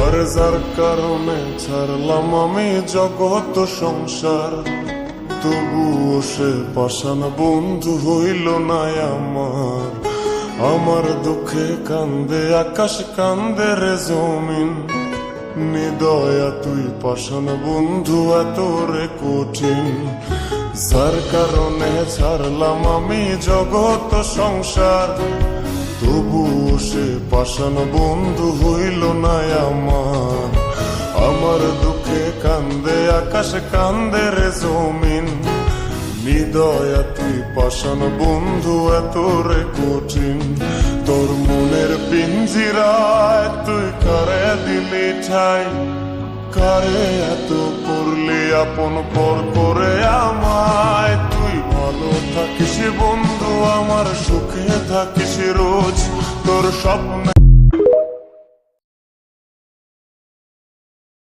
আরে যার কারণে ছাড়লাম আমি জগৎ সংসার, তবুও সে পাষাণ বন্ধু হইল না আমার। আমার দুঃখে কান্দে আকাশ, কান্দে রে জমিন, নিদয়া তুই পাষাণ বন্ধু এত রে কঠিন। যার কারণে ছাড়লাম আমি জগৎ সংসার, তবুও সে পাষাণ বন্ধু হইল না আমার। আমার দুঃখে কান্দে আকাশ, কান্দে রে জমিন, নিদয়া তুই পাষাণ বন্ধু এত রে কঠিন। তোর মনের পিঞ্জিরায় তুই কারে দিলি ঠাই, কারে এত করলি আপন পর করে আমায়। তুই ভালো থাকিস বন্ধু আমার, সুখে থাকিস রোজ, তোর স্বপ্ন